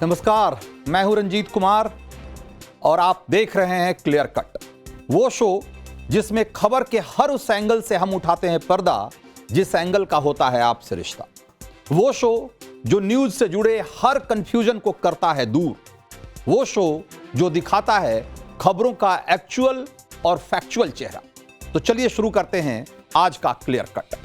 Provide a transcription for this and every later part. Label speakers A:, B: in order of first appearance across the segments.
A: नमस्कार, मैं हूं रंजीत कुमार और आप देख रहे हैं क्लियर कट, वो शो जिसमें खबर के हर उस एंगल से हम उठाते हैं पर्दा जिस एंगल का होता है आपसे रिश्ता। वो शो जो न्यूज से जुड़े हर कंफ्यूजन को करता है दूर। वो शो जो दिखाता है खबरों का एक्चुअल और फैक्चुअल चेहरा। तो चलिए शुरू करते हैं आज का क्लियर कट।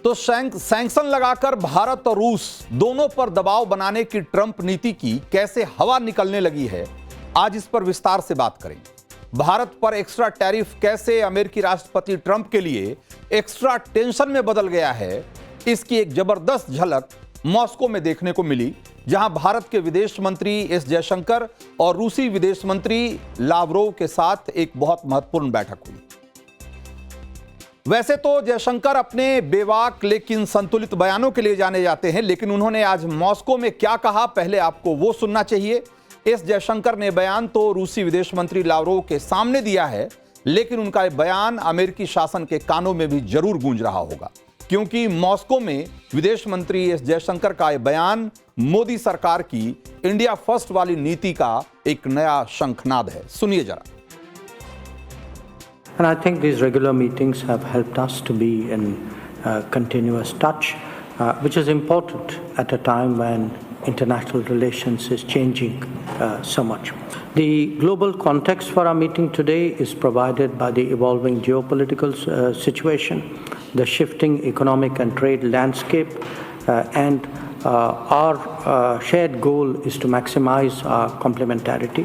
A: तो सैंक्शन लगाकर भारत और रूस दोनों पर दबाव बनाने की ट्रंप नीति की कैसे हवा निकलने लगी है, आज इस पर विस्तार से बात करेंगे। भारत पर एक्स्ट्रा टैरिफ कैसे अमेरिकी राष्ट्रपति ट्रंप के लिए एक्स्ट्रा टेंशन में बदल गया है, इसकी एक जबरदस्त झलक मॉस्को में देखने को मिली, जहां भारत के विदेश मंत्री एस जयशंकर और रूसी विदेश मंत्री लावरोव के साथ एक बहुत महत्वपूर्ण बैठक हुई। वैसे तो जयशंकर अपने बेबाक लेकिन संतुलित बयानों के लिए जाने जाते हैं, लेकिन उन्होंने आज मॉस्को में क्या कहा, पहले आपको वो सुनना चाहिए। एस जयशंकर ने बयान तो रूसी विदेश मंत्री लावरोव के सामने दिया है, लेकिन उनका ये बयान अमेरिकी शासन के कानों में भी जरूर गूंज रहा होगा, क्योंकि मॉस्को में विदेश मंत्री एस जयशंकर का ये बयान मोदी सरकार की इंडिया फर्स्ट वाली नीति का एक नया शंखनाद है। सुनिए जरा।
B: And I think these regular meetings have helped us to be in continuous touch, which is important at a time when international relations is changing so much. The global context for our meeting today is provided by the evolving geopolitical situation, the shifting economic and trade landscape, and our shared goal is to maximize our complementarity.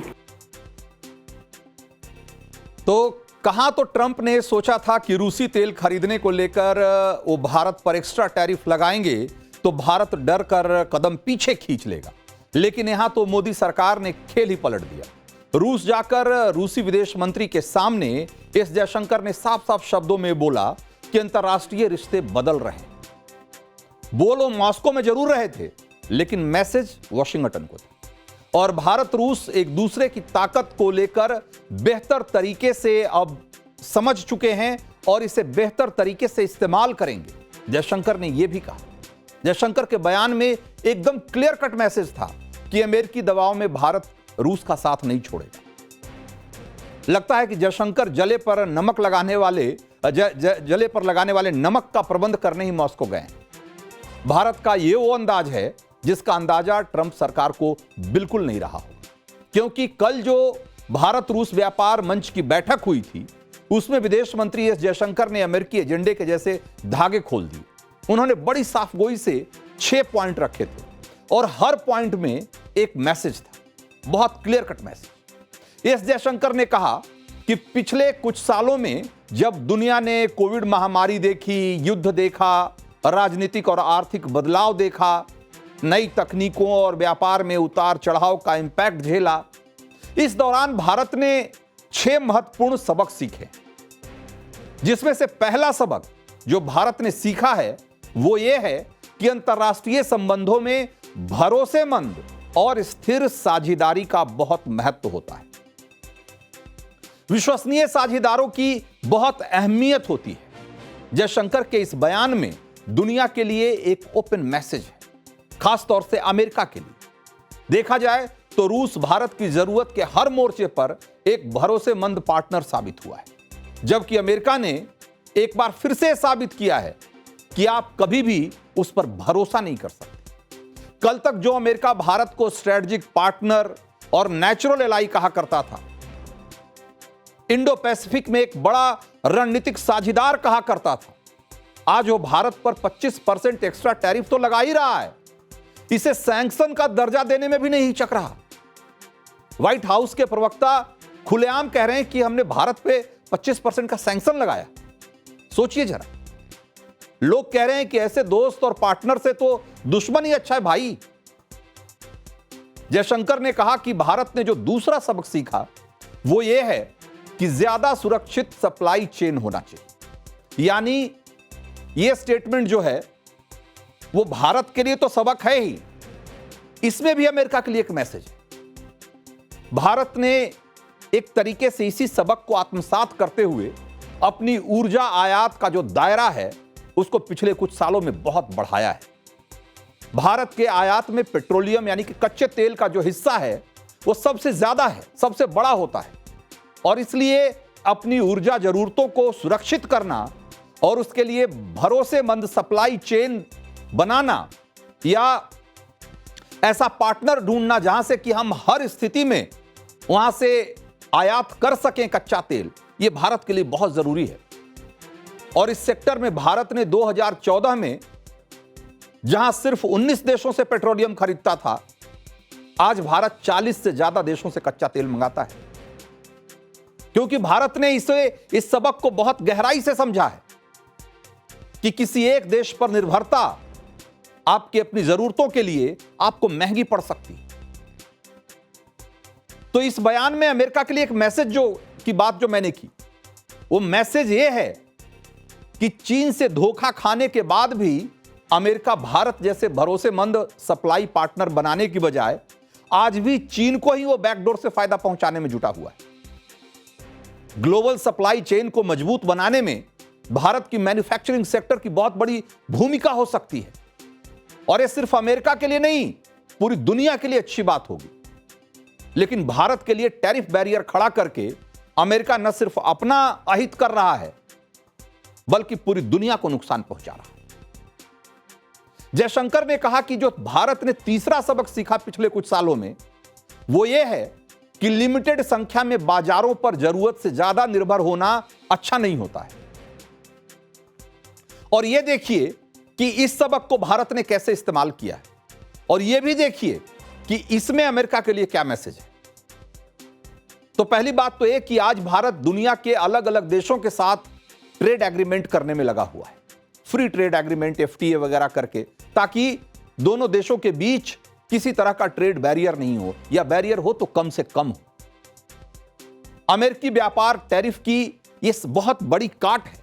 A: तो कहां तो Trump ने सोचा था कि रूसी तेल खरीदने को लेकर वो भारत पर एक्स्ट्रा टैरिफ लगाएंगे तो भारत डर कर कदम पीछे खींच लेगा, लेकिन यहां तो मोदी सरकार ने खेल ही पलट दिया। रूस जाकर रूसी विदेश मंत्री के सामने एस जयशंकर ने साफ साफ शब्दों में बोला कि अंतर्राष्ट्रीय रिश्ते बदल रहे हैं। बोलो मॉस्को में जरूर रहे थे, लेकिन मैसेज वॉशिंगटन को था, और भारत रूस एक दूसरे की ताकत को लेकर बेहतर तरीके से अब समझ चुके हैं और इसे बेहतर तरीके से इस्तेमाल करेंगे। जयशंकर ने यह भी कहा। जयशंकर के बयान में एकदम क्लियर कट मैसेज था कि अमेरिकी दबाव में भारत रूस का साथ नहीं छोड़ेगा। लगता है कि जयशंकर जले पर लगाने वाले नमक का प्रबंध करने ही मॉस्को गए। भारत का यह वो अंदाज है जिसका अंदाजा ट्रंप सरकार को बिल्कुल नहीं रहा होगा, क्योंकि कल जो भारत रूस व्यापार मंच की बैठक हुई थी उसमें विदेश मंत्री एस जयशंकर ने अमेरिकी एजेंडे के जैसे धागे खोल दिए। उन्होंने बड़ी साफगोई से 6 पॉइंट रखे थे और हर पॉइंट में एक मैसेज था, बहुत clear cut message. S Jaishankar ने कहा कि पिछले कुछ सालों में जब दुनिया ने कोविड महामारी देखी, युद्ध देखा, राजनीतिक और आर्थिक बदलाव देखा, नई तकनीकों और व्यापार में उतार चढ़ाव का इंपैक्ट झेला, इस दौरान भारत ने 6 महत्वपूर्ण सबक सीखे, जिसमें से पहला सबक जो भारत ने सीखा है वो ये है कि अंतर्राष्ट्रीय संबंधों में भरोसेमंद और स्थिर साझेदारी का बहुत महत्व होता है। विश्वसनीय साझेदारों की बहुत अहमियत होती है। जयशंकर के इस बयान में दुनिया के लिए एक ओपन मैसेज है, खास तौर से अमेरिका के लिए। देखा जाए तो रूस भारत की जरूरत के हर मोर्चे पर एक भरोसेमंद पार्टनर साबित हुआ है, जबकि अमेरिका ने एक बार फिर से साबित किया है कि आप कभी भी उस पर भरोसा नहीं कर सकते। कल तक जो अमेरिका भारत को स्ट्रेटेजिक पार्टनर और नेचुरल एलाई कहा करता था, इंडो पैसिफिक में एक बड़ा रणनीतिक साझेदार कहा करता था, आज वो भारत पर 25% एक्स्ट्रा टैरिफ तो लगा ही रहा है, इसे सैंक्शन का दर्जा देने में भी नहीं हिचक रहा। व्हाइट हाउस के प्रवक्ता खुलेआम कह रहे हैं कि हमने भारत पे 25% का सैंक्शन लगाया। सोचिए जरा, लोग कह रहे हैं कि ऐसे दोस्त और पार्टनर से तो दुश्मन ही अच्छा है भाई। जयशंकर ने कहा कि भारत ने जो दूसरा सबक सीखा वो ये है कि ज्यादा सुरक्षित सप्लाई चेन होना चाहिए। यानी ये स्टेटमेंट जो है वो भारत के लिए तो सबक है ही, इसमें भी अमेरिका के लिए एक मैसेज है। भारत ने एक तरीके से इसी सबक को आत्मसात करते हुए अपनी ऊर्जा आयात का जो दायरा है उसको पिछले कुछ सालों में बहुत बढ़ाया है। भारत के आयात में पेट्रोलियम यानी कि कच्चे तेल का जो हिस्सा है वो सबसे ज्यादा है, सबसे बड़ा होता है। और इसलिए अपनी ऊर्जा जरूरतों को सुरक्षित करना और उसके लिए भरोसेमंद सप्लाई चेन बनाना या ऐसा पार्टनर ढूंढना जहां से कि हम हर स्थिति में वहां से आयात कर सकें कच्चा तेल, यह भारत के लिए बहुत जरूरी है। और इस सेक्टर में भारत ने 2014 में जहां सिर्फ 19 देशों से पेट्रोलियम खरीदता था, आज भारत 40 से ज्यादा देशों से कच्चा तेल मंगाता है, क्योंकि भारत ने इस सबक को बहुत गहराई से समझा है कि किसी एक देश पर निर्भरता आपकी अपनी जरूरतों के लिए आपको महंगी पड़ सकती है। तो इस बयान में अमेरिका के लिए एक मैसेज की बात जो मैंने की, वो मैसेज ये है कि चीन से धोखा खाने के बाद भी अमेरिका भारत जैसे भरोसेमंद सप्लाई पार्टनर बनाने की बजाय आज भी चीन को ही वो बैकडोर से फायदा पहुंचाने में जुटा हुआ है। ग्लोबल सप्लाई चेन को मजबूत बनाने में भारत की मैन्युफैक्चरिंग सेक्टर की बहुत बड़ी भूमिका हो सकती है, और यह सिर्फ अमेरिका के लिए नहीं, पूरी दुनिया के लिए अच्छी बात होगी। लेकिन भारत के लिए टैरिफ बैरियर खड़ा करके अमेरिका न सिर्फ अपना अहित कर रहा है, बल्कि पूरी दुनिया को नुकसान पहुंचा रहा है। जयशंकर ने कहा कि जो भारत ने तीसरा सबक सीखा पिछले कुछ सालों में, वो ये है कि लिमिटेड संख्या में बाजारों पर जरूरत से ज्यादा निर्भर होना अच्छा नहीं होता है। और यह देखिए कि इस सबक को भारत ने कैसे इस्तेमाल किया है, और यह भी देखिए कि इसमें अमेरिका के लिए क्या मैसेज है। तो पहली बात तो यह कि आज भारत दुनिया के अलग अलग देशों के साथ ट्रेड एग्रीमेंट करने में लगा हुआ है, फ्री ट्रेड एग्रीमेंट, FTA वगैरह करके, ताकि दोनों देशों के बीच किसी तरह का ट्रेड बैरियर नहीं हो, या बैरियर हो तो कम से कम हो। अमेरिकी व्यापार टैरिफ की यह बहुत बड़ी काट है,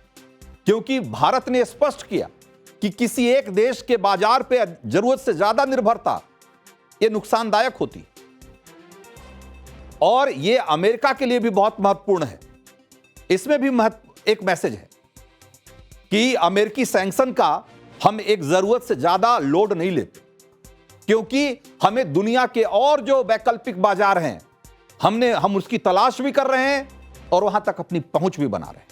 A: क्योंकि भारत ने स्पष्ट किया कि किसी एक देश के बाजार पे जरूरत से ज्यादा निर्भरता यह नुकसानदायक होती, और यह अमेरिका के लिए भी बहुत महत्वपूर्ण है। इसमें भी एक मैसेज है कि अमेरिकी सैंक्शन का हम एक जरूरत से ज्यादा लोड नहीं लेते, क्योंकि हमें दुनिया के और जो वैकल्पिक बाजार हैं हम उसकी तलाश भी कर रहे हैं और वहां तक अपनी पहुंच भी बना रहे हैं।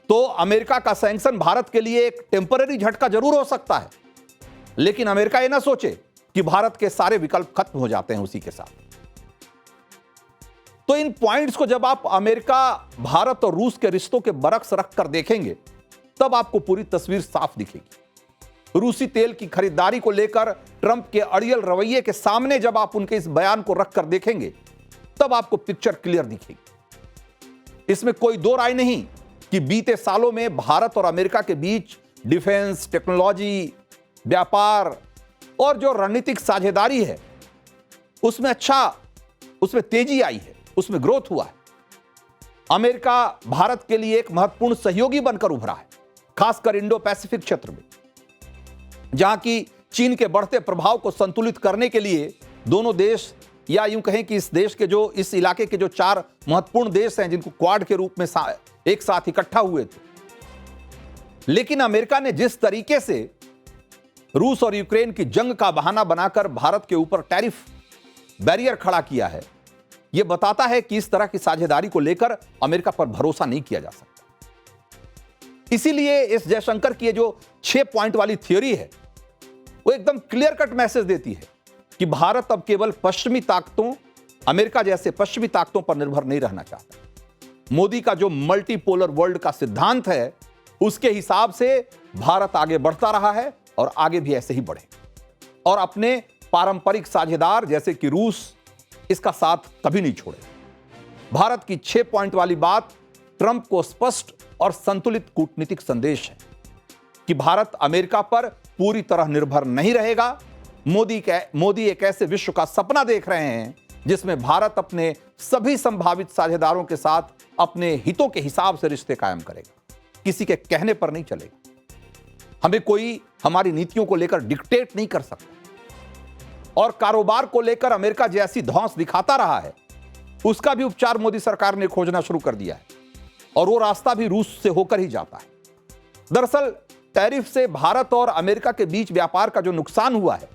A: तो अमेरिका का सैंक्शन भारत के लिए एक टेम्पररी झटका जरूर हो सकता है, लेकिन अमेरिका यह ना सोचे कि भारत के सारे विकल्प खत्म हो जाते हैं उसी के साथ। तो इन पॉइंट्स को जब आप अमेरिका, भारत और रूस के रिश्तों के बरक्स रखकर देखेंगे, तब आपको पूरी तस्वीर साफ दिखेगी। रूसी तेल की खरीदारी को लेकर ट्रंप के अड़ियल रवैये के सामने जब आप उनके इस बयान को रखकर देखेंगे, तब आपको पिक्चर क्लियर दिखेगी। इसमें कोई दो राय नहीं कि बीते सालों में भारत और अमेरिका के बीच डिफेंस, टेक्नोलॉजी, व्यापार और जो रणनीतिक साझेदारी है, उसमें तेजी आई है, उसमें ग्रोथ हुआ है। अमेरिका भारत के लिए एक महत्वपूर्ण सहयोगी बनकर उभरा है, खासकर इंडो पैसिफिक क्षेत्र में, जहां की चीन के बढ़ते प्रभाव को संतुलित करने के लिए दोनों देश, या यूं कहें कि इस इलाके के जो 4 महत्वपूर्ण देश हैं, जिनको क्वाड के रूप में एक साथ इकट्ठा हुए थे। लेकिन अमेरिका ने जिस तरीके से रूस और यूक्रेन की जंग का बहाना बनाकर भारत के ऊपर टैरिफ बैरियर खड़ा किया है, यह बताता है कि इस तरह की साझेदारी को लेकर अमेरिका पर भरोसा नहीं किया जा सकता। इसीलिए इस जयशंकर की जो 6 पॉइंट वाली थ्योरी है, वो एकदम क्लियर कट मैसेज देती है कि भारत अब केवल पश्चिमी ताकतों, अमेरिका जैसे पश्चिमी ताकतों पर निर्भर नहीं रहना चाहता। मोदी का जो मल्टीपोलर वर्ल्ड का सिद्धांत है, उसके हिसाब से भारत आगे बढ़ता रहा है और आगे भी ऐसे ही बढ़े, और अपने पारंपरिक साझेदार जैसे कि रूस, इसका साथ कभी नहीं छोड़े। भारत की 6 पॉइंट वाली बात ट्रंप को स्पष्ट और संतुलित कूटनीतिक संदेश है कि भारत अमेरिका पर पूरी तरह निर्भर नहीं रहेगा। मोदी एक ऐसे विश्व का सपना देख रहे हैं जिसमें भारत अपने सभी संभावित साझेदारों के साथ अपने हितों के हिसाब से रिश्ते कायम करेगा, किसी के कहने पर नहीं चलेगा। हमें कोई हमारी नीतियों को लेकर डिक्टेट नहीं कर सकता, और कारोबार को लेकर अमेरिका जैसी धौंस दिखाता रहा है, उसका भी उपचार मोदी सरकार ने खोजना शुरू कर दिया है, और वो रास्ता भी रूस से होकर ही जाता है। दरअसल टैरिफ से भारत और अमेरिका के बीच व्यापार का जो नुकसान हुआ है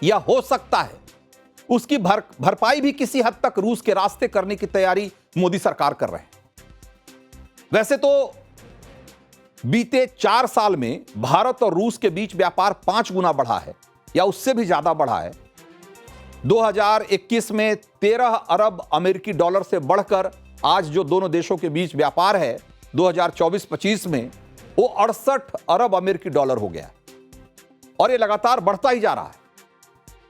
A: या हो सकता है, उसकी भरपाई भी किसी हद तक रूस के रास्ते करने की तैयारी मोदी सरकार कर रहे हैं। वैसे तो बीते 4 साल में भारत और रूस के बीच व्यापार 5 गुना बढ़ा है या उससे भी ज्यादा बढ़ा है। 2021 में 13 अरब अमेरिकी डॉलर से बढ़कर आज जो दोनों देशों के बीच व्यापार है 2024-25 में वो 68 अरब अमेरिकी डॉलर हो गया और ये लगातार बढ़ता ही जा रहा है।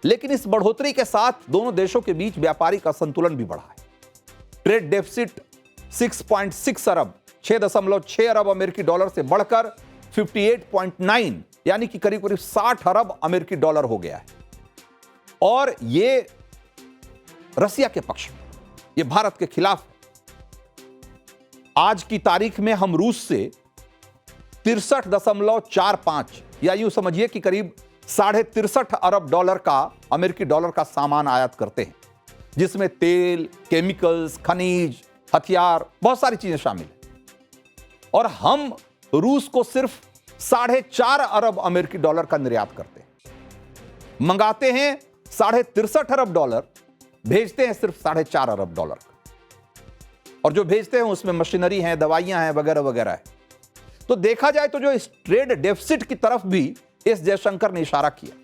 A: लेकिन इस बढ़ोतरी के साथ दोनों देशों के बीच व्यापारिक असंतुलन भी बढ़ा है। ट्रेड डेफिसिट 6.6 अरब 6.6 अरब अमेरिकी डॉलर से बढ़कर 58.9 यानी कि करीब करीब 60 अरब अमेरिकी डॉलर हो गया है। और ये रसिया के पक्ष में, ये भारत के खिलाफ है। आज की तारीख में हम रूस से 63.45 या यूं समझिए कि करीब 63.5 अरब डॉलर का अमेरिकी डॉलर का सामान आयात करते हैं, जिसमें तेल, केमिकल्स, खनिज, हथियार, बहुत सारी चीजें शामिल हैं। और हम रूस को सिर्फ 4.5 अरब अमेरिकी डॉलर का निर्यात करते हैं। मंगाते हैं 63.5 अरब डॉलर, भेजते हैं सिर्फ 4.5 अरब डॉलर का। और जो भेजते हैं उसमें मशीनरी है, दवाइयां हैं, वगैरह वगैरह है। तो देखा जाए तो जो इस ट्रेड डेफिसिट की तरफ भी एस जयशंकर ने इशारा किया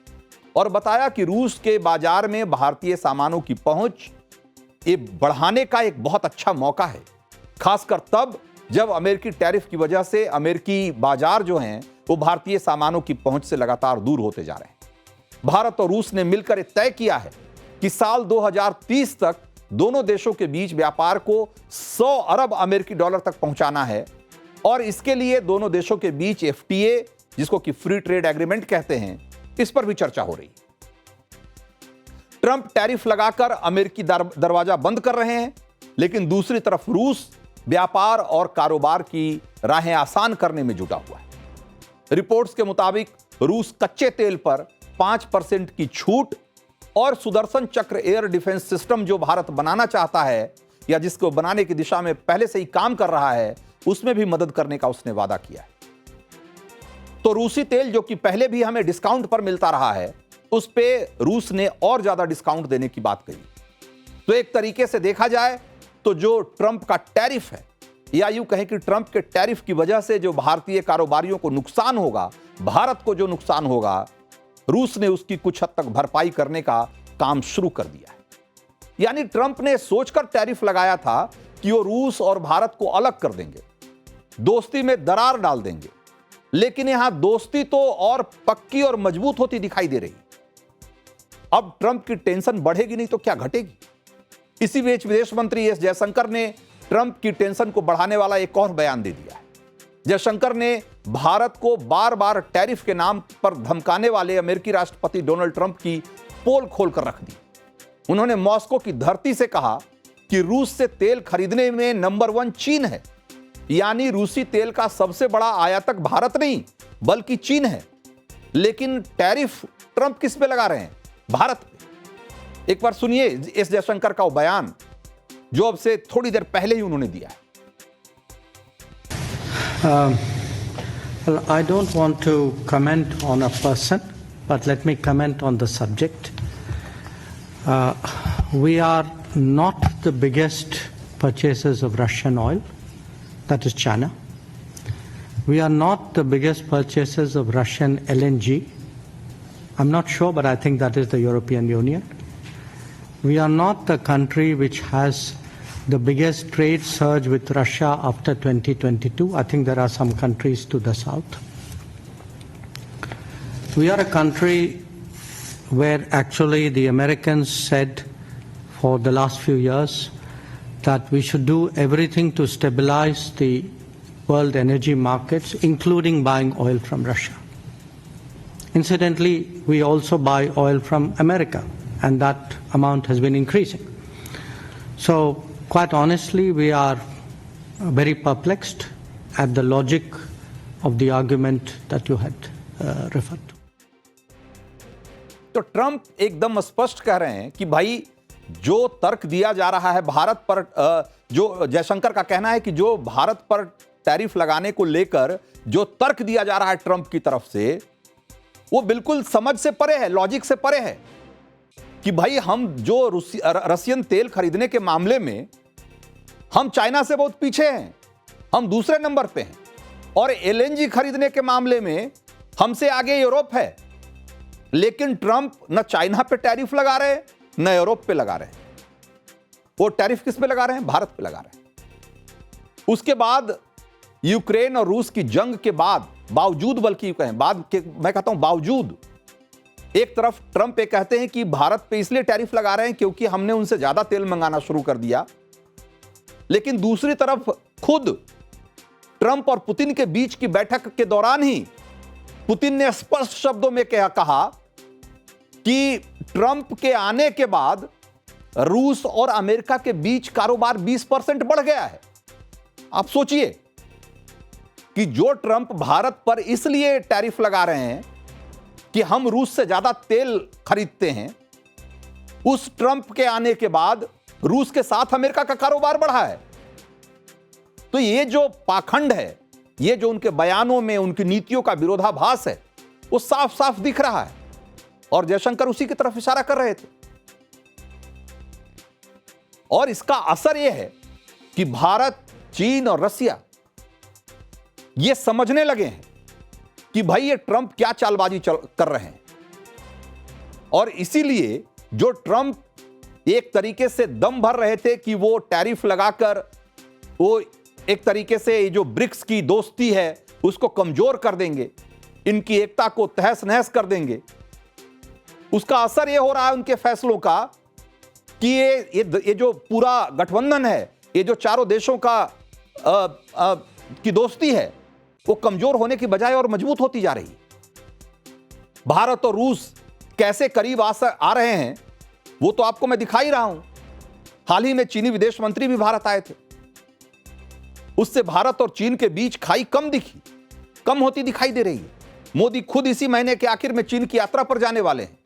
A: और बताया कि रूस के बाजार में भारतीय सामानों की पहुंच ये बढ़ाने का एक बहुत अच्छा मौका है, खासकर तब जब अमेरिकी टैरिफ की वजह से अमेरिकी बाजार जो हैं वो भारतीय सामानों की पहुंच से लगातार दूर होते जा रहे हैं। भारत और रूस ने मिलकर तय किया है कि साल 2030 तक दोनों देशों के बीच व्यापार को 100 अरब अमेरिकी डॉलर तक पहुंचाना है और इसके लिए दोनों देशों के बीच एफटीए, जिसको कि फ्री ट्रेड एग्रीमेंट कहते हैं, इस पर भी चर्चा हो रही है। ट्रंप टैरिफ लगाकर अमेरिकी दरवाजा बंद कर रहे हैं, लेकिन दूसरी तरफ रूस व्यापार और कारोबार की राहें आसान करने में जुटा हुआ है। रिपोर्ट्स के मुताबिक रूस कच्चे तेल पर 5% की छूट और सुदर्शन चक्र एयर डिफेंस सिस्टम जो भारत बनाना चाहता है या जिसको बनाने की दिशा में पहले से ही काम कर रहा है, उसमें भी मदद करने का उसने वादा किया है। तो रूसी तेल जो कि पहले भी हमें डिस्काउंट पर मिलता रहा है, उस पे रूस ने और ज्यादा डिस्काउंट देने की बात कही। तो एक तरीके से देखा जाए तो जो ट्रंप का टैरिफ है, या यूं कहें कि ट्रंप के टैरिफ की वजह से जो भारतीय कारोबारियों को नुकसान होगा, भारत को जो नुकसान होगा, रूस ने उसकी कुछ हद तक भरपाई करने का काम शुरू कर दिया है। यानी ट्रंप ने सोचकर टैरिफ लगाया था कि वो रूस और भारत को अलग कर देंगे, दोस्ती में दरार डाल देंगे, लेकिन यहां दोस्ती तो और पक्की और मजबूत होती दिखाई दे रही। अब ट्रंप की टेंशन बढ़ेगी नहीं तो क्या घटेगी। इसी बीच विदेश मंत्री एस जयशंकर ने ट्रंप की टेंशन को बढ़ाने वाला एक और बयान दे दिया है। जयशंकर ने भारत को बार बार टैरिफ के नाम पर धमकाने वाले अमेरिकी राष्ट्रपति डोनाल्ड ट्रंप की पोल खोलकर रख दी। उन्होंने मॉस्को की धरती से कहा कि रूस से तेल खरीदने में नंबर 1 चीन है, यानी रूसी तेल का सबसे बड़ा आयातक भारत नहीं बल्कि चीन है। लेकिन टैरिफ ट्रंप किस पे लगा रहे हैं? भारत पे। एक बार सुनिए एस जयशंकर का वो बयान जो अब से थोड़ी देर पहले ही उन्होंने दिया है।
B: Well, I don't want to comment on a person, but let me comment on the subject. We are not the biggest purchasers of Russian oil, that is China. We are not the biggest purchasers of Russian LNG. I'm not sure, but I think that is the European Union. We are not the country which has the biggest trade surge with Russia after 2022. I think there are some countries to the south. We are a country where actually the Americans said for the last few years that we should do everything to stabilize the world energy markets, including buying oil from Russia. Incidentally, we also buy oil from America, and that amount has been increasing. So, quite honestly, we are very perplexed at the logic of the argument that you had referred to.
A: तो Trump एकदम स्पष्ट कह रहे हैं कि भाई जो तर्क दिया जा रहा है भारत पर, जो जयशंकर का कहना है कि जो भारत पर टैरिफ लगाने को लेकर जो तर्क दिया जा रहा है ट्रंप की तरफ से, वो बिल्कुल समझ से परे है, लॉजिक से परे है कि भाई हम जो रशियन तेल खरीदने के मामले में हम चाइना से बहुत पीछे हैं, हम दूसरे नंबर पे हैं, और एलएनजी खरीदने के मामले में हमसे आगे यूरोप है। लेकिन ट्रंप न चाइना पे टैरिफ लगा रहे हैं न यूरोप पे लगा रहे हैं। वो टैरिफ किस पे लगा रहे हैं? भारत पे लगा रहे हैं। उसके बाद यूक्रेन और रूस की जंग के बावजूद, बल्कि कहें बाद के, मैं कहता हूं बावजूद, एक तरफ ट्रंप ये कहते हैं कि भारत पे इसलिए टैरिफ लगा रहे हैं क्योंकि हमने उनसे ज्यादा तेल मंगाना शुरू कर दिया, लेकिन दूसरी तरफ खुद ट्रंप और पुतिन के बीच की बैठक के दौरान ही पुतिन ने स्पष्ट शब्दों में कहा कि ट्रंप के आने के बाद रूस और अमेरिका के बीच कारोबार 20% बढ़ गया है। आप सोचिए कि जो ट्रंप भारत पर इसलिए टैरिफ लगा रहे हैं कि हम रूस से ज्यादा तेल खरीदते हैं, उस ट्रंप के आने के बाद रूस के साथ अमेरिका का कारोबार बढ़ा है। तो ये जो पाखंड है, ये जो उनके बयानों में उनकी नीतियों का विरोधाभास है, वो साफ साफ दिख रहा है, और जयशंकर उसी की तरफ इशारा कर रहे थे। और इसका असर यह है कि भारत, चीन और रसिया ये समझने लगे हैं कि भाई ये ट्रंप क्या चालबाजी कर रहे हैं, और इसीलिए जो ट्रंप एक तरीके से दम भर रहे थे कि वो टैरिफ लगाकर वो एक तरीके से ये जो ब्रिक्स की दोस्ती है उसको कमजोर कर देंगे, इनकी एकता को तहस नहस कर देंगे, उसका असर ये हो रहा है उनके फैसलों का कि ये जो पूरा गठबंधन है, ये जो चारों देशों की दोस्ती है, वो कमजोर होने की बजाय और मजबूत होती जा रही है। भारत और रूस कैसे करीब आ रहे हैं वो तो आपको मैं दिखा ही रहा हूं। हाल ही में चीनी विदेश मंत्री भी भारत आए थे, उससे भारत और चीन के बीच खाई कम होती दिखाई दे रही है। मोदी खुद इसी महीने के आखिर में चीन की यात्रा पर जाने वाले हैं,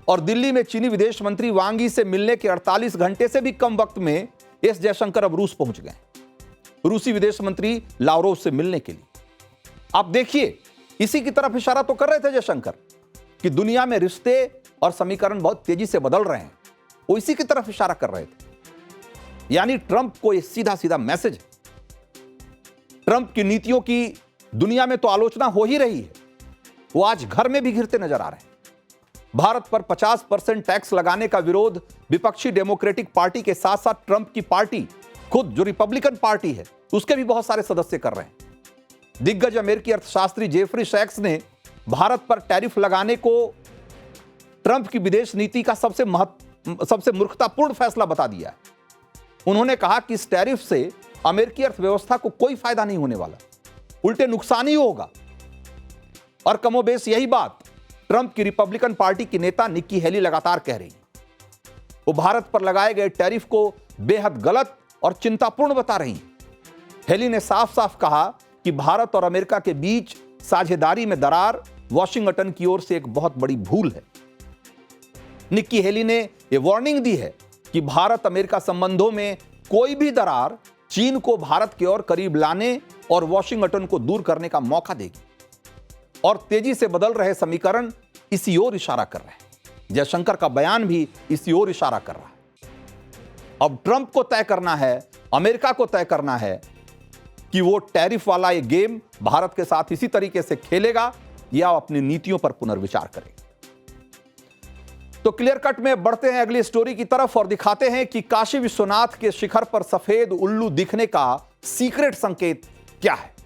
A: और दिल्ली में चीनी विदेश मंत्री वांग यी से मिलने के 48 घंटे से भी कम वक्त में एस जयशंकर अब रूस पहुंच गए, रूसी विदेश मंत्री लावरोव से मिलने के लिए। आप देखिए, इसी की तरफ इशारा तो कर रहे थे जयशंकर कि दुनिया में रिश्ते और समीकरण बहुत तेजी से बदल रहे हैं, वो इसी की तरफ इशारा कर रहे थे। यानी ट्रंप को यह सीधा सीधा मैसेज है। ट्रंप की नीतियों की दुनिया में तो आलोचना हो ही रही है, वो आज घर में भी घिरते नजर आ रहे हैं। भारत पर 50% टैक्स लगाने का विरोध विपक्षी डेमोक्रेटिक पार्टी के साथ साथ ट्रंप की पार्टी खुद जो रिपब्लिकन पार्टी है उसके भी बहुत सारे सदस्य कर रहे हैं। दिग्गज अमेरिकी अर्थशास्त्री जेफरी सैक्स ने भारत पर टैरिफ लगाने को ट्रंप की विदेश नीति का सबसे मूर्खतापूर्ण फैसला बता दिया है। उन्होंने कहा कि इस टैरिफ से अमेरिकी अर्थव्यवस्था को कोई फायदा नहीं होने वाला, उल्टे नुकसान ही होगा। और कमोबेश यही बात ट्रंप की रिपब्लिकन पार्टी की नेता निक्की हेली लगातार कह रही है। वो भारत पर लगाए गए टैरिफ को बेहद गलत और चिंतापूर्ण बता रही है। हेली ने साफ साफ कहा कि भारत और अमेरिका के बीच साझेदारी में दरार वॉशिंगटन की ओर से एक बहुत बड़ी भूल है। निक्की हेली ने यह वार्निंग दी है कि भारत अमेरिका संबंधों में कोई भी दरार चीन को भारत के और करीब लाने और वॉशिंगटन को दूर करने का मौका देगी, और तेजी से बदल रहे समीकरण इसी ओर इशारा कर रहे हैं। जयशंकर का बयान भी इसी ओर इशारा कर रहा है। अब ट्रंप को तय करना है, अमेरिका को तय करना है कि वो टैरिफ वाला ये गेम भारत के साथ इसी तरीके से खेलेगा या अपनी नीतियों पर पुनर्विचार करेगा। तो क्लियर कट में बढ़ते हैं अगली स्टोरी की तरफ और दिखाते हैं कि काशी विश्वनाथ के शिखर पर सफेद उल्लू दिखने का सीक्रेट संकेत क्या है।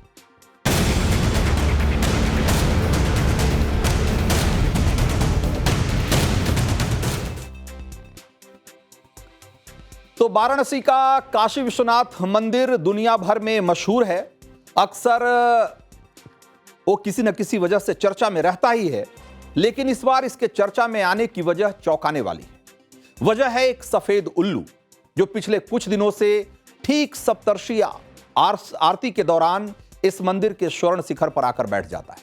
A: तो वाराणसी का काशी विश्वनाथ मंदिर दुनिया भर में मशहूर है। अक्सर वो किसी न किसी वजह से चर्चा में रहता ही है, लेकिन इस बार इसके चर्चा में आने की वजह चौंकाने वाली है। वजह है एक सफेद उल्लू जो पिछले कुछ दिनों से ठीक सप्तर्षि आरती के दौरान इस मंदिर के स्वर्ण शिखर पर आकर बैठ जाता है।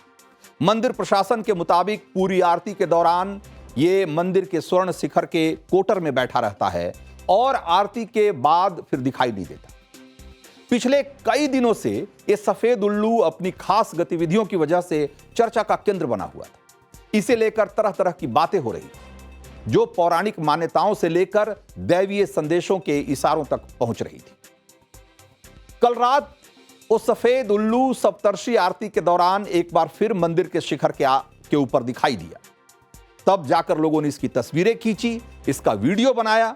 A: मंदिर प्रशासन के मुताबिक पूरी आरती के दौरान ये मंदिर के स्वर्ण शिखर के कोटर में बैठा रहता है और आरती के बाद फिर दिखाई नहीं देता। पिछले कई दिनों से ये सफेद उल्लू अपनी खास गतिविधियों की वजह से चर्चा का केंद्र बना हुआ था। इसे लेकर तरह तरह की बातें हो रही, जो पौराणिक मान्यताओं से लेकर दैवीय संदेशों के इशारों तक पहुंच रही थी। कल रात वो सफेद उल्लू सप्तर्षि आरती के दौरान एक बार फिर मंदिर के शिखर के ऊपर दिखाई दिया। तब जाकर लोगों ने इसकी तस्वीरें खींची, इसका वीडियो बनाया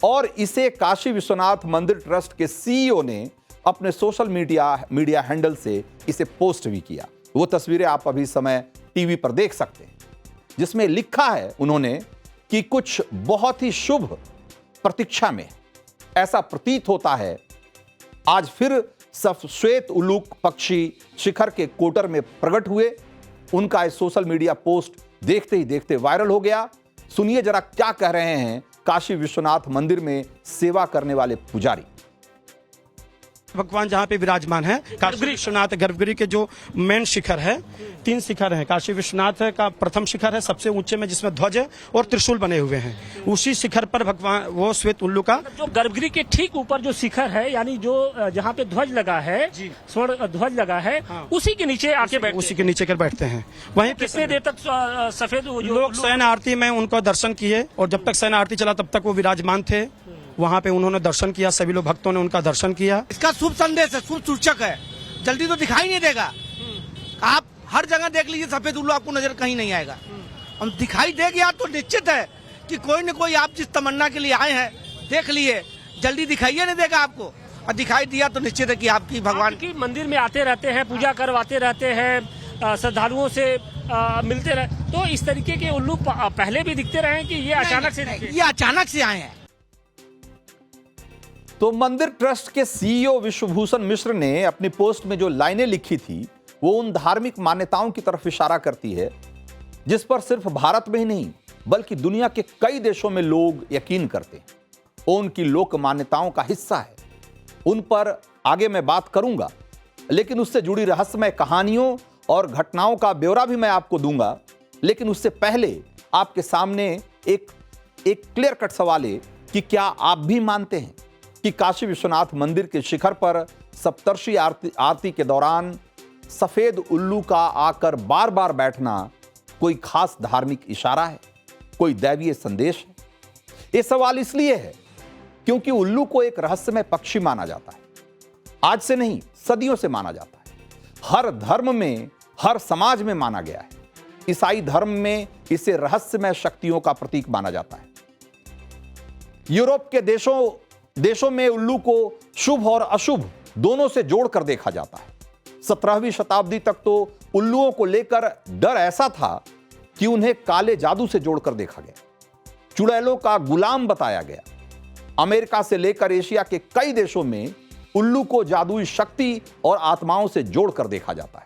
A: और इसे काशी विश्वनाथ मंदिर ट्रस्ट के सीईओ ने अपने सोशल मीडिया हैंडल से इसे पोस्ट भी किया। वो तस्वीरें आप अभी समय टीवी पर देख सकते हैं, जिसमें लिखा है उन्होंने कि कुछ बहुत ही शुभ प्रतीक्षा में। ऐसा प्रतीत होता है आज फिर सफेद उल्लू पक्षी शिखर के कोटर में प्रकट हुए। उनका इस सोशल मीडिया पोस्ट देखते ही देखते वायरल हो गया। सुनिए जरा क्या कह रहे हैं काशी विश्वनाथ मंदिर में सेवा करने वाले पुजारी।
C: भगवान जहाँ पे विराजमान है काशी विश्वनाथ गर्भगृह के जो मेन शिखर है, 3 शिखर हैं। काशी विश्वनाथ का प्रथम शिखर है सबसे ऊंचे में, जिसमें ध्वज और त्रिशूल बने हुए हैं। उसी शिखर पर भगवान वो श्वेत उल्लू का
D: जो गर्भगृह के ठीक ऊपर जो शिखर है, यानी जो जहाँ पे ध्वज लगा है, स्वर्ण ध्वज लगा है, उसी के नीचे आके बैठते,
C: उसी के नीचे कर बैठते हैं। वहीं
D: कितने देर तक सफेद
C: लोग शयन आरती में उनको दर्शन किए और जब तक शयन आरती चला तब तक वो विराजमान थे। वहाँ पे उन्होंने दर्शन किया, सभी लोग भक्तों ने उनका दर्शन किया।
E: इसका शुभ संदेश है, शुभ सूचक है। जल्दी तो दिखाई नहीं देगा। आप हर जगह देख लीजिए, सफेद उल्लू आपको नजर कहीं नहीं आएगा। हम दिखाई दे गया तो निश्चित है कि कोई न कोई आप जिस तमन्ना के लिए आए हैं देख लिए, जल्दी दिखाइए नहीं देगा आपको, और दिखाई दिया तो निश्चित है कि आपकी भगवान
D: की मंदिर में आते रहते हैं, पूजा करवाते रहते हैं, श्रद्धालुओं से मिलते रहे, तो इस तरीके के उल्लू पहले भी दिखते रहे कि ये अचानक से
E: ये अचानक से आए हैं।
A: तो मंदिर ट्रस्ट के सीईओ विश्वभूषण मिश्र ने अपनी पोस्ट में जो लाइनें लिखी थी वो उन धार्मिक मान्यताओं की तरफ इशारा करती है जिस पर सिर्फ भारत में ही नहीं बल्कि दुनिया के कई देशों में लोग यकीन करते हैं। वो उनकी लोक मान्यताओं का हिस्सा है। उन पर आगे मैं बात करूंगा, लेकिन उससे जुड़ी रहस्यमय कहानियों और घटनाओं का ब्यौरा भी मैं आपको दूंगा। लेकिन उससे पहले आपके सामने एक क्लियर कट सवाल है कि क्या आप भी मानते हैं कि काशी विश्वनाथ मंदिर के शिखर पर सप्तर्षि आरती के दौरान सफेद उल्लू का आकर बार बार बैठना कोई खास धार्मिक इशारा है, कोई दैवीय संदेश है? यह सवाल इसलिए है क्योंकि उल्लू को एक रहस्यमय पक्षी माना जाता है। आज से नहीं, सदियों से माना जाता है। हर धर्म में, हर समाज में माना गया है। ईसाई धर्म में इसे रहस्यमय शक्तियों का प्रतीक माना जाता है। यूरोप के देशों में उल्लू को शुभ और अशुभ दोनों से जोड़कर देखा जाता है। 17वीं शताब्दी तक तो उल्लुओं को लेकर डर ऐसा था कि उन्हें काले जादू से जोड़कर देखा गया, चुड़ैलों का गुलाम बताया गया। अमेरिका से लेकर एशिया के कई देशों में उल्लू को जादुई शक्ति और आत्माओं से जोड़कर देखा जाता है।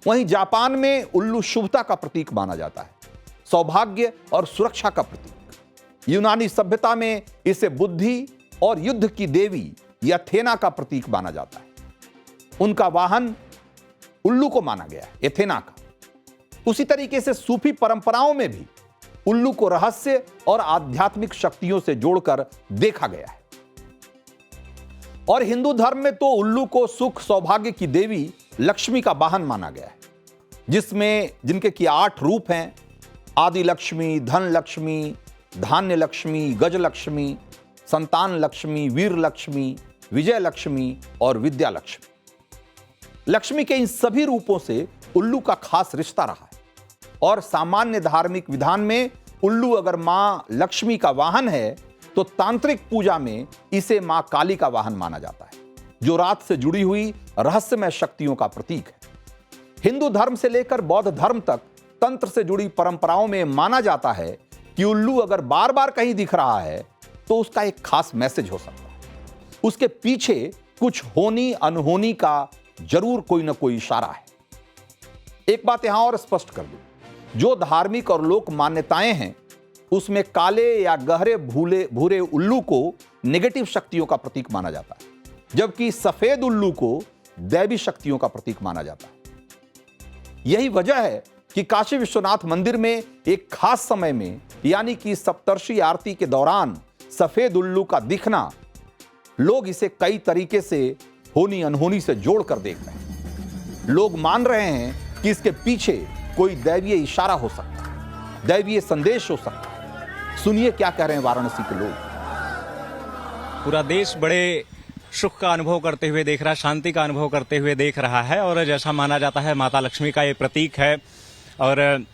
A: वहीं जापान में उल्लू शुभता का प्रतीक माना जाता है, सौभाग्य और सुरक्षा का प्रतीक। यूनानी सभ्यता में इसे बुद्धि और युद्ध की देवी या एथेना का प्रतीक माना जाता है। उनका वाहन उल्लू को माना गया है, एथेना का। उसी तरीके से सूफी परंपराओं में भी उल्लू को रहस्य और आध्यात्मिक शक्तियों से जोड़कर देखा गया है। और हिंदू धर्म में तो उल्लू को सुख सौभाग्य की देवी लक्ष्मी का वाहन माना गया है, जिनके की 8 रूप हैं: आदि लक्ष्मी, धन लक्ष्मी, धान्य लक्ष्मी, गज लक्ष्मी, संतान लक्ष्मी, वीर लक्ष्मी, विजय लक्ष्मी और विद्या लक्ष्मी। लक्ष्मी के इन सभी रूपों से उल्लू का खास रिश्ता रहा है। और सामान्य धार्मिक विधान में उल्लू अगर मां लक्ष्मी का वाहन है तो तांत्रिक पूजा में इसे मां काली का वाहन माना जाता है, जो रात से जुड़ी हुई रहस्यमय शक्तियों का प्रतीक है। हिंदू धर्म से लेकर बौद्ध धर्म तक तंत्र से जुड़ी परंपराओं में माना जाता है कि उल्लू अगर बार बार कहीं दिख रहा है तो उसका एक खास मैसेज हो सकता है। उसके पीछे कुछ होनी अनहोनी का जरूर कोई ना कोई इशारा है। एक बात यहां और स्पष्ट कर दूं, जो धार्मिक और लोक मान्यताएं हैं उसमें काले या गहरे भूरे उल्लू को नेगेटिव शक्तियों का प्रतीक माना जाता है, जबकि सफेद उल्लू को दैवी शक्तियों का प्रतीक माना जाता है। यही वजह है कि काशी विश्वनाथ मंदिर में एक खास समय में, यानी कि सप्तर्षि आरती के दौरान सफेद उल्लू का दिखना, लोग इसे कई तरीके से होनी अनहोनी से जोड़कर देख रहे हैं। लोग मान रहे हैं कि इसके पीछे कोई दैवीय इशारा हो सकता है, दैवीय संदेश हो सकता है। सुनिए क्या कह रहे हैं वाराणसी के लोग।
F: पूरा देश बड़े सुख का अनुभव करते हुए देख रहा है, शांति का अनुभव करते हुए देख रहा है और जैसा माना जाता है माता लक्ष्मी का ये प्रतीक है और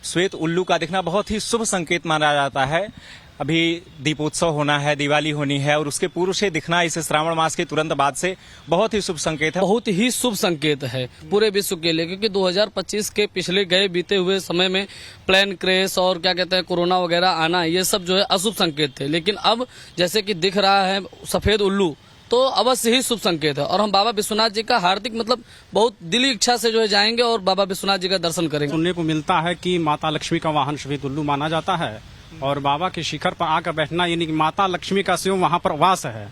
F: श्वेत उल्लू का दिखना बहुत ही शुभ संकेत माना जाता है। अभी दीपोत्सव होना है, दिवाली होनी है और उसके पूर्व से दिखना इस श्रावण मास के तुरंत बाद से बहुत ही शुभ संकेत है।
G: बहुत ही शुभ संकेत है पूरे विश्व के लिए, क्योंकि 2025 के पिछले गए बीते हुए समय में प्लेन क्रैश और क्या कहते हैं कोरोना वगैरह आना, ये सब जो है अशुभ संकेत थे। लेकिन अब जैसे कि दिख रहा है सफेद उल्लू, तो अवश्य ही शुभ संकेत है और हम बाबा विश्वनाथ जी का हार्दिक बहुत दिली इच्छा से जो है जाएंगे और बाबा विश्वनाथ जी का दर्शन करेंगे।
C: सुनने को मिलता है कि माता लक्ष्मी का वाहन सफेद उल्लू माना जाता है और बाबा के शिखर पर आकर बैठना यानी कि माता लक्ष्मी का स्वयं वहां पर वास है।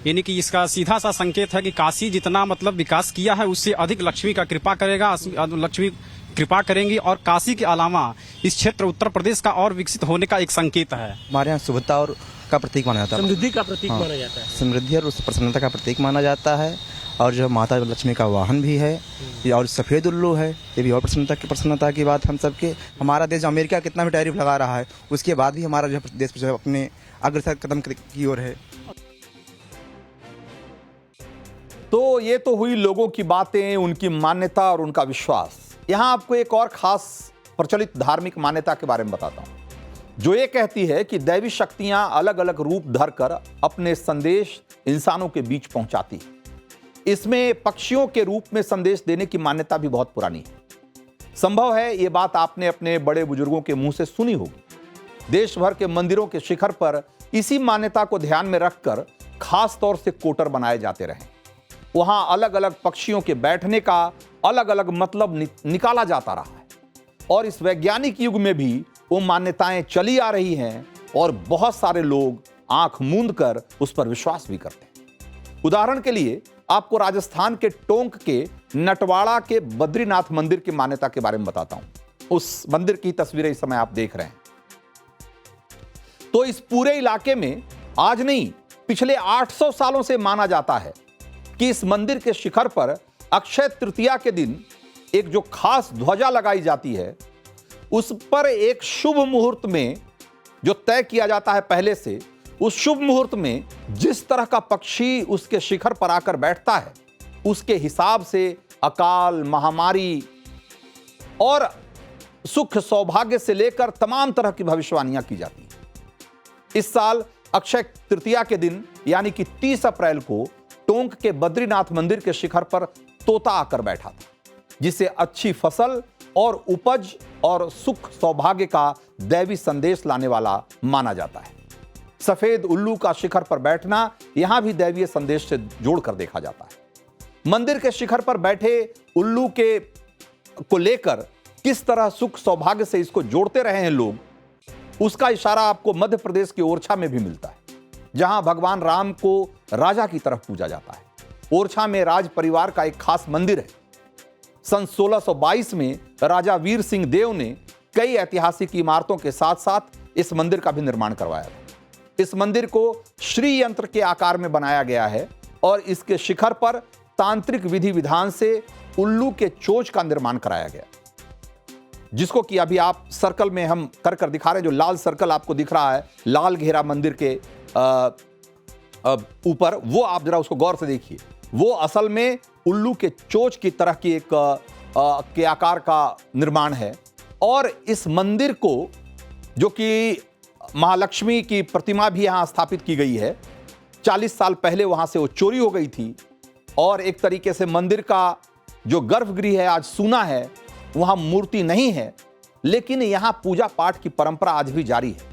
C: यानी कि इसका सीधा सा संकेत है कि काशी जितना विकास किया है उससे अधिक लक्ष्मी का कृपा करेगा, लक्ष्मी कृपा करेंगी और काशी के अलावा इस क्षेत्र उत्तर प्रदेश का और विकसित होने का एक संकेत है।
H: हमारे यहाँ शुभता और का प्रतीक माना जाता है,
D: समृद्धि का प्रतीक माना जाता है,
H: समृद्धि और प्रसन्नता का प्रतीक माना जाता है। और जो माता लक्ष्मी का वाहन भी है और सफेद उल्लू है, ये भी और प्रसन्नता की बात हम सबके। हमारा देश अमेरिका कितना भी टैरिफ लगा रहा है उसके बाद भी हमारा जो देश जो है अपने अग्रसर कदम की ओर है।
A: तो ये तो हुई लोगों की बातें, उनकी मान्यता और उनका विश्वास। यहां आपको एक और खास प्रचलित धार्मिक मान्यता के बारे में बताता हूं, जो ये कहती है कि दैवी शक्तियां अलग अलग रूप धरकर अपने संदेश इंसानों के बीच पहुंचाती है। इसमें पक्षियों के रूप में संदेश देने की मान्यता भी बहुत पुरानी है। संभव है ये बात आपने अपने बड़े बुजुर्गों के मुंह से सुनी होगी। देश भर के मंदिरों के शिखर पर इसी मान्यता को ध्यान में रखकर खास तौर से कोटर बनाए जाते रहे। वहां अलग अलग पक्षियों के बैठने का अलग अलग मतलब निकाला जाता रहा है और इस वैज्ञानिक युग में भी वो मान्यताएं चली आ रही हैं और बहुत सारे लोग आंख मूंद कर उस पर विश्वास भी करते हैं। उदाहरण के लिए आपको राजस्थान के टोंक के नटवाड़ा के बद्रीनाथ मंदिर की मान्यता के बारे में बताता हूं। उस मंदिर की तस्वीरें इस समय आप देख रहे हैं। तो इस पूरे इलाके में आज नहीं, पिछले 800 सालों से माना जाता है कि इस मंदिर के शिखर पर अक्षय तृतीया के दिन एक जो खास ध्वजा लगाई जाती है, उस पर एक शुभ मुहूर्त में जो तय किया जाता है पहले से, उस शुभ मुहूर्त में जिस तरह का पक्षी उसके शिखर पर आकर बैठता है, उसके हिसाब से अकाल, महामारी और सुख सौभाग्य से लेकर तमाम तरह की भविष्यवाणियां की जाती हैं। इस साल अक्षय तृतीया के दिन यानी कि 30 अप्रैल को टोंक के बद्रीनाथ मंदिर के शिखर पर तोता आकर बैठा था, जिसे अच्छी फसल और उपज और सुख सौभाग्य का दैवी संदेश लाने वाला माना जाता है। सफेद उल्लू का शिखर पर बैठना यहां भी दैवीय संदेश से जोड़कर देखा जाता है। मंदिर के शिखर पर बैठे उल्लू को लेकर किस तरह सुख सौभाग्य से इसको जोड़ते रहे हैं लोग, उसका इशारा आपको मध्य प्रदेश के ओरछा में भी मिलता है, जहां भगवान राम को राजा की तरफ पूजा जाता है। ओरछा में राज परिवार का एक खास मंदिर है। सन 1622 में राजा वीर सिंह देव ने कई ऐतिहासिक इमारतों के साथ साथ इस मंदिर का भी निर्माण करवाया था। इस मंदिर को श्री यंत्र के आकार में बनाया गया है और इसके शिखर पर तांत्रिक विधि विधान से उल्लू के चोंच का निर्माण कराया गया, जिसको कि अभी आप सर्कल में हम कर दिखा रहे हैं। जो लाल सर्कल आपको दिख रहा है, लाल घेरा मंदिर के ऊपर, वो आप जरा उसको गौर से देखिए। वो असल में उल्लू के चोंच की तरह की एक के आकार का निर्माण है। और इस मंदिर को, जो कि महालक्ष्मी की प्रतिमा भी यहां स्थापित की गई है, 40 साल पहले वहां से वो चोरी हो गई थी और एक तरीके से मंदिर का जो गर्भगृह है आज सूना है, वहां मूर्ति नहीं है, लेकिन यहां पूजा पाठ की परंपरा आज भी जारी है।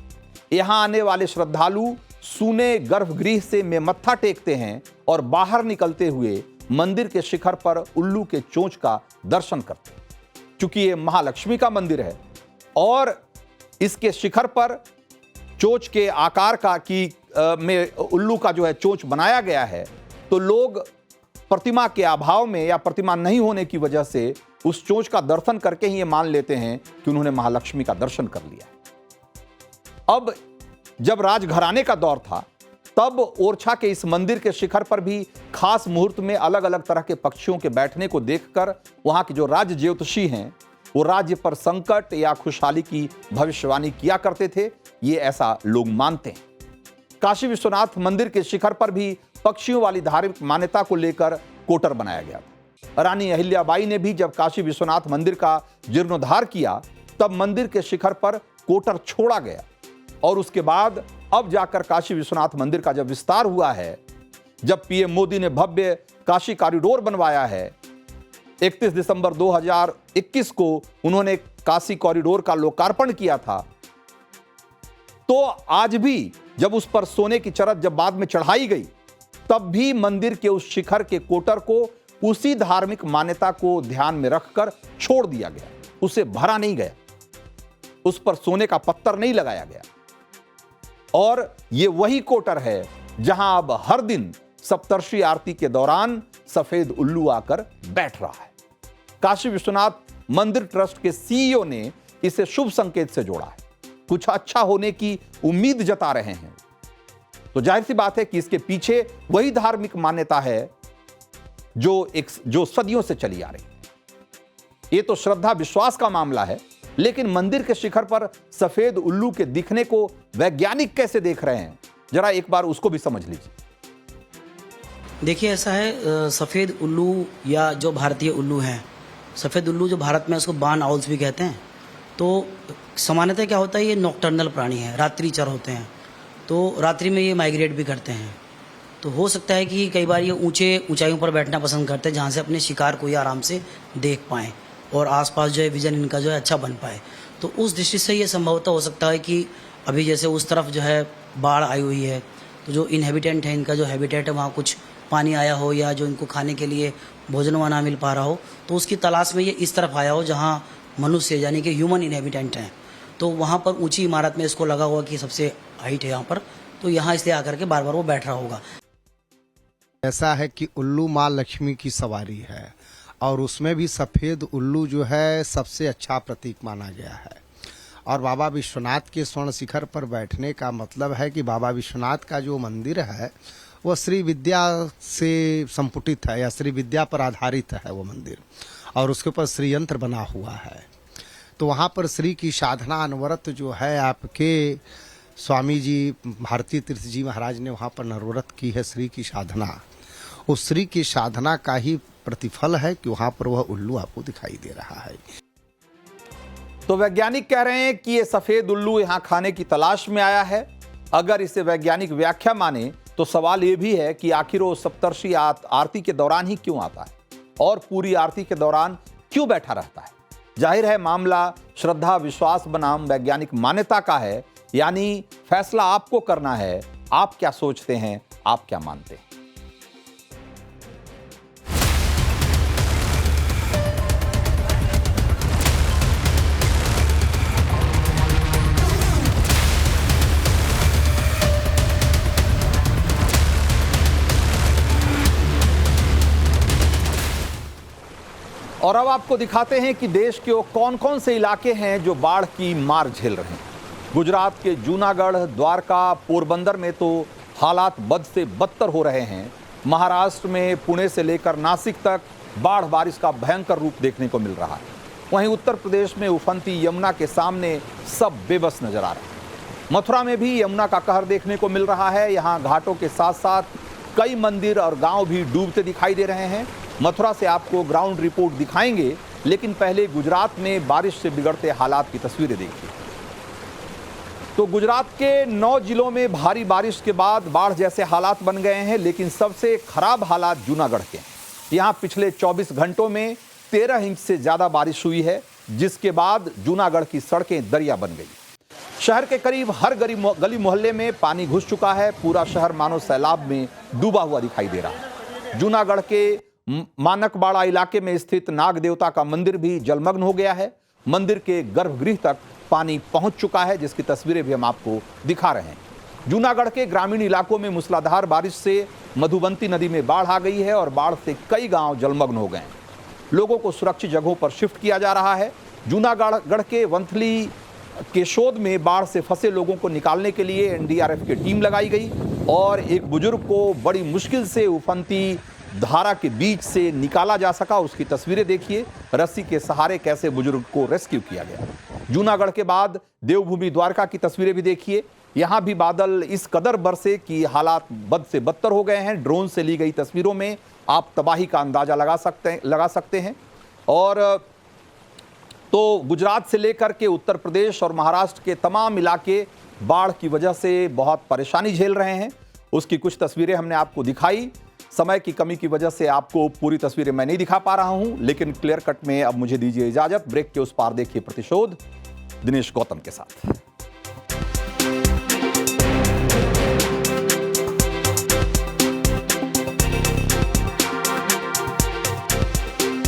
A: यहां आने वाले श्रद्धालु सूने गर्भगृह से में मत्था टेकते हैं और बाहर निकलते हुए मंदिर के शिखर पर उल्लू के चोंच का दर्शन करते हैं। चूंकि ये महालक्ष्मी का मंदिर है और इसके शिखर पर चोंच के आकार का में उल्लू का जो है चोंच बनाया गया है, तो लोग प्रतिमा के अभाव में या प्रतिमा नहीं होने की वजह से उस चोंच का दर्शन करके ही ये मान लेते हैं कि उन्होंने महालक्ष्मी का दर्शन कर लिया। अब जब राजघराने का दौर था तब ओरछा के इस मंदिर के शिखर पर भी खास मुहूर्त में अलग अलग तरह के पक्षियों के बैठने को देखकर वहां के जो राज्य ज्योतिषी हैं वो राज्य पर संकट या खुशहाली की भविष्यवाणी किया करते थे, ये ऐसा लोग मानते हैं। काशी विश्वनाथ मंदिर के शिखर पर भी पक्षियों वाली धार्मिक मान्यता को लेकर कोटर बनाया गया था। रानी अहिल्याबाई ने भी जब काशी विश्वनाथ मंदिर का जीर्णोद्धार किया तब मंदिर के शिखर पर कोटर छोड़ा गया और उसके बाद अब जाकर काशी विश्वनाथ मंदिर का जब विस्तार हुआ है, जब पीएम मोदी ने भव्य काशी कॉरिडोर बनवाया है, 31 दिसंबर 2021 को उन्होंने काशी कॉरिडोर का लोकार्पण किया था, तो आज भी जब उस पर सोने की चरत जब बाद में चढ़ाई गई तब भी मंदिर के उस शिखर के कोटर को उसी धार्मिक मान्यता को ध्यान में रखकर छोड़ दिया गया, उसे भरा नहीं गया, उस पर सोने का पत्थर नहीं लगाया गया। और ये वही कोटर है जहां अब हर दिन सप्तर्षि आरती के दौरान सफेद उल्लू आकर बैठ रहा है। काशी विश्वनाथ मंदिर ट्रस्ट के सीईओ ने इसे शुभ संकेत से जोड़ा है, कुछ अच्छा होने की उम्मीद जता रहे हैं। तो जाहिर सी बात है कि इसके पीछे वही धार्मिक मान्यता है जो सदियों से चली आ रही है। ये तो श्रद्धा विश्वास का मामला है, लेकिन मंदिर के शिखर पर सफेद उल्लू के दिखने को वैज्ञानिक कैसे देख रहे हैं, जरा एक बार उसको भी समझ लीजिए।
I: देखिए ऐसा है, सफ़ेद उल्लू या जो भारतीय उल्लू हैं, सफ़ेद उल्लू जो भारत में उसको बार्न आउल्स भी कहते हैं, तो सामान्यतः क्या होता है, ये नॉकटर्नल प्राणी है, रात्रिचर होते हैं, तो रात्रि में ये माइग्रेट भी करते हैं। तो हो सकता है कि कई बार ये ऊंचाइयों पर बैठना पसंद करते हैं जहाँ से अपने शिकार को ये आराम से देख पाएँ और आसपास जो है विजन इनका जो है अच्छा बन पाए। तो उस दृष्टि से ये संभवतः हो सकता है कि अभी जैसे उस तरफ जो है बाढ़ आई हुई है, तो जो इनहेबिटेंट है, इनका जो हैबिटेट है, वहाँ कुछ पानी आया हो या जो इनको खाने के लिए भोजन वहाँ ना मिल पा रहा हो, तो उसकी तलाश में ये इस तरफ आया हो जहाँ मनुष्य यानी कि ह्यूमन इनहेबिटेंट हैं। तो वहाँ पर ऊंची इमारत में इसको लगा हुआ कि सबसे हाइट है यहाँ पर, तो यहाँ इसलिए आकर के बार बार वो बैठ रहा होगा।
J: ऐसा है कि उल्लू माँ लक्ष्मी की सवारी है और उसमें भी सफ़ेद उल्लू जो है सबसे अच्छा प्रतीक माना गया है। और बाबा विश्वनाथ के स्वर्ण शिखर पर बैठने का मतलब है कि बाबा विश्वनाथ का जो मंदिर है वह श्री विद्या से संपुटित है या श्री विद्या पर आधारित है वो मंदिर, और उसके ऊपर श्री यंत्र बना हुआ है। तो वहाँ पर श्री की साधना अनवरत जो है, आपके स्वामी जी भारती तीर्थ जी महाराज ने वहाँ पर नरवरत की है श्री की साधना। उस श्री की साधना का ही प्रतिफल है कि वहां पर वह उल्लू आपको दिखाई दे रहा है।
A: तो वैज्ञानिक कह रहे हैं कि यह सफेद उल्लू यहां खाने की तलाश में आया है। अगर इसे वैज्ञानिक व्याख्या माने तो सवाल यह भी है कि आखिर वो सप्तर्षि आरती के दौरान ही क्यों आता है और पूरी आरती के दौरान क्यों बैठा रहता है। जाहिर है मामला श्रद्धा विश्वास बनाम वैज्ञानिक मान्यता का है, यानी फैसला आपको करना है। आप क्या सोचते हैं, आप क्या मानते हैं। और अब आपको दिखाते हैं कि देश के वो कौन कौन से इलाके हैं जो बाढ़ की मार झेल रहे हैं। गुजरात के जूनागढ़, द्वारका, पोरबंदर में तो हालात बद से बदतर हो रहे हैं। महाराष्ट्र में पुणे से लेकर नासिक तक बाढ़ बारिश का भयंकर रूप देखने को मिल रहा है। वहीं उत्तर प्रदेश में उफनती यमुना के सामने सब बेबस नजर आ रहे हैं। मथुरा में भी यमुना का कहर देखने को मिल रहा है। यहाँ घाटों के साथ साथ कई मंदिर और गांव भी डूबते दिखाई दे रहे हैं। मथुरा से आपको ग्राउंड रिपोर्ट दिखाएंगे, लेकिन पहले गुजरात में बारिश से बिगड़ते हालात की तस्वीरें देखिए। तो गुजरात के 9 जिलों में भारी बारिश के बाद बाढ़ जैसे हालात बन गए हैं, लेकिन सबसे खराब हालात जूनागढ़ के हैं। यहाँ पिछले 24 घंटों में 13 इंच से ज्यादा बारिश हुई है, जिसके बाद जूनागढ़ की सड़कें दरिया बन गई। शहर के करीब हर गली मोहल्ले में पानी घुस चुका है। पूरा शहर मानो सैलाब में डूबा हुआ दिखाई दे रहा है। जूनागढ़ के मानकबाड़ा इलाके में स्थित नाग देवता का मंदिर भी जलमग्न हो गया है। मंदिर के गर्भगृह तक पानी पहुंच चुका है, जिसकी तस्वीरें भी हम आपको दिखा रहे हैं। जूनागढ़ के ग्रामीण इलाकों में मूसलाधार बारिश से मधुबंती नदी में बाढ़ आ गई है और बाढ़ से कई गांव जलमग्न हो गए हैं। लोगों को सुरक्षित जगहों पर शिफ्ट किया जा रहा है। जूनागढ़ के वंथली केशोद में बाढ़ से फंसे लोगों को निकालने के लिए एनडीआरएफ की टीम लगाई गई और एक बुजुर्ग को बड़ी मुश्किल से उफनती धारा के बीच से निकाला जा सका। उसकी तस्वीरें देखिए, रस्सी के सहारे कैसे बुजुर्ग को रेस्क्यू किया गया। जूनागढ़ के बाद देवभूमि द्वारका की तस्वीरें भी देखिए। यहां भी बादल इस कदर बरसे कि हालात बद से बदतर हो गए हैं। ड्रोन से ली गई तस्वीरों में आप तबाही का अंदाजा लगा सकते हैं। और तो गुजरात से लेकर के उत्तर प्रदेश और महाराष्ट्र के तमाम इलाके बाढ़ की वजह से बहुत परेशानी झेल रहे हैं। उसकी कुछ तस्वीरें हमने आपको दिखाई। समय की कमी की वजह से आपको पूरी तस्वीरें मैं नहीं दिखा पा रहा हूं, लेकिन क्लियर कट में अब मुझे दीजिए इजाजत। ब्रेक के उस पार देखिए प्रतिशोध दिनेश गौतम के साथ।